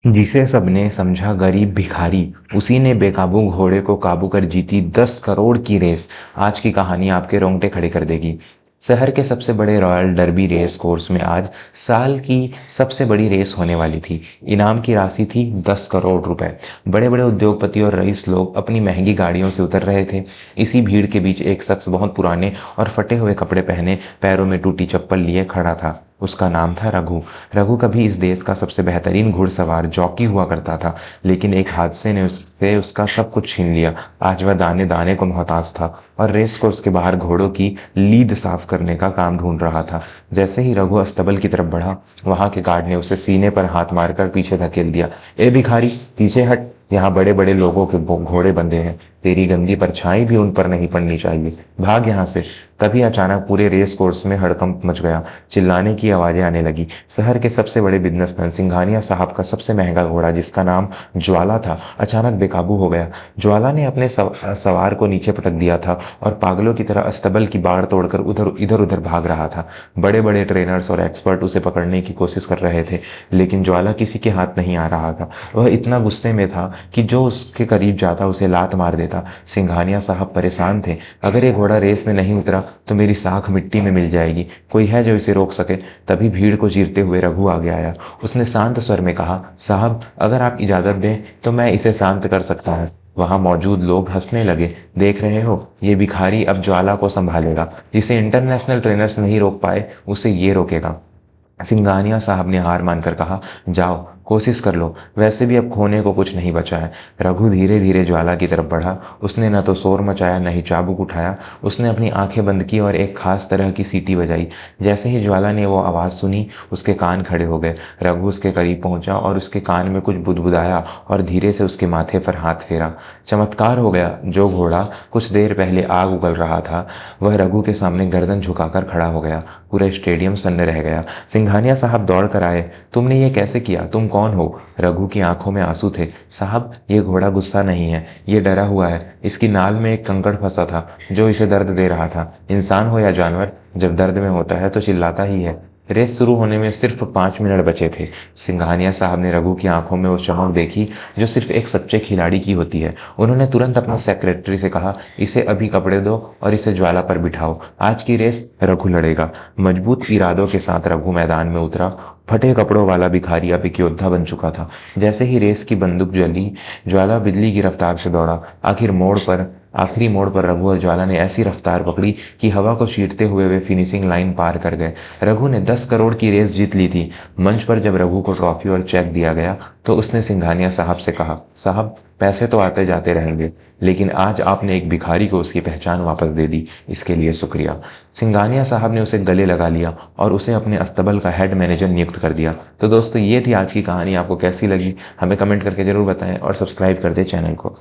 जिसे सबने समझा गरीब भिखारी, उसी ने बेकाबू घोड़े को काबू कर जीती 10 करोड़ की रेस। आज की कहानी आपके रोंगटे खड़े कर देगी। शहर के सबसे बड़े रॉयल डर्बी रेस कोर्स में आज साल की सबसे बड़ी रेस होने वाली थी। इनाम की राशि थी 10 करोड़ रुपए। बड़े बड़े उद्योगपति और रईस लोग अपनी महंगी गाड़ियों से उतर रहे थे। इसी भीड़ के बीच एक शख्स बहुत पुराने और फटे हुए कपड़े पहने, पैरों में टूटी चप्पल लिए खड़ा था। उसका नाम था रघु। रघु कभी इस देश का सबसे बेहतरीन घुड़सवार जॉकी हुआ करता था, लेकिन एक हादसे ने उससे उसका सब कुछ छीन लिया। आज वह दाने दाने को मोहताज था और रेस कोर्स के बाहर घोड़ों की लीद साफ करने का काम ढूंढ रहा था। जैसे ही रघु अस्तबल की तरफ बढ़ा, वहां के गार्ड ने उसे सीने पर हाथ मारकर पीछे धकेल दिया। ए भिखारी, पीछे हट, यहाँ बड़े बड़े लोगों के घोड़े बंधे हैं। तेरी गंदी परछाई भी उन पर नहीं पड़नी चाहिए। भाग यहाँ से। तभी अचानक पूरे रेस कोर्स में हड़कंप मच गया। चिल्लाने की आवाजें आने लगी। शहर के सबसे बड़े बिजनेसमैन सिंघानिया साहब का सबसे महंगा घोड़ा, जिसका नाम ज्वाला था, अचानक बेकाबू हो गया। ज्वाला ने अपने सवार को नीचे पटक दिया था और पागलों की तरह अस्तबल की बाड़ तोड़कर इधर उधर भाग रहा था। बड़े बड़े ट्रेनर्स और एक्सपर्ट उसे पकड़ने की कोशिश कर रहे थे, लेकिन ज्वाला किसी के हाथ नहीं आ रहा था। वह इतना गुस्से में था कि जो उसके करीब जाता उसे लात मार देता। सिंघानिया साहब परेशान थे। अगर ये घोड़ा रेस में नहीं उतरा तो मेरी साख मिट्टी में मिल जाएगी। कोई है जो इसे रोक सके? तभी भीड़ को चीरते हुए रघु आगे आया। उसने शांत स्वर में कहा, साहब, अगर आप इजाजत दें तो मैं इसे शांत कर सकता हूँ। वहां मौजूद लोग हंसने लगे। देख रहे हो, ये भिखारी अब ज्वाला को संभालेगा। जिसे इंटरनेशनल ट्रेनर्स नहीं रोक पाए, उसे ये रोकेगा। सिंघानिया साहब ने हार मानकर कहा, जाओ, कोशिश कर लो, वैसे भी अब खोने को कुछ नहीं बचा है। रघु धीरे धीरे ज्वाला की तरफ बढ़ा। उसने न तो शोर मचाया, न ही चाबुक उठाया। उसने अपनी आंखें बंद की और एक खास तरह की सीटी बजाई। जैसे ही ज्वाला ने वो आवाज़ सुनी, उसके कान खड़े हो गए। रघु उसके करीब पहुंचा और उसके कान में कुछ बुदबुदाया और धीरे से उसके माथे पर हाथ फेरा। चमत्कार हो गया। जो घोड़ा कुछ देर पहले आग उगल रहा था, वह रघु के सामने गर्दन झुकाकर खड़ा हो गया। पूरा स्टेडियम सन्न रह गया। सिंघानिया साहब दौड़ कर आए। तुमने ये कैसे किया? तुम कौन हो? रघु की आंखों में आंसू थे। साहब, ये घोड़ा गुस्सा नहीं है, ये डरा हुआ है। इसकी नाल में एक कंकड़ फंसा था जो इसे दर्द दे रहा था। इंसान हो या जानवर, जब दर्द में होता है तो चिल्लाता ही है। रेस शुरू होने में सिर्फ 5 मिनट बचे थे। सिंघानिया साहब ने रघु की आंखों में वो चमक देखी जो सिर्फ एक सच्चे खिलाड़ी की होती है। उन्होंने तुरंत अपने सेक्रेटरी से कहा, इसे अभी कपड़े दो और इसे ज्वाला पर बिठाओ। आज की रेस रघु लड़ेगा। मजबूत इरादों के साथ रघु मैदान में उतरा। फटे कपड़ों वाला भिखारी अब एक योद्धा बन चुका था। जैसे ही रेस की बंदूक जली, ज्वाला बिजली की रफ्तार से दौड़ा। आखिरी मोड़ पर रघु और ज्वाला ने ऐसी रफ्तार पकड़ी कि हवा को चीरते हुए वे फिनिशिंग लाइन पार कर गए। रघु ने 10 करोड़ की रेस जीत ली थी। मंच पर जब रघु को ट्रॉफी और चेक दिया गया तो उसने सिंघानिया साहब से कहा, साहब, पैसे तो आते जाते रहेंगे, लेकिन आज आपने एक भिखारी को उसकी पहचान वापस दे दी, इसके लिए शुक्रिया। सिंघानिया साहब ने उसे गले लगा लिया और उसे अपने अस्तबल का हेड मैनेजर नियुक्त कर दिया। तो दोस्तों, ये थी आज की कहानी। आपको कैसी लगी हमें कमेंट करके जरूर बताएं और सब्सक्राइब कर दें चैनल को।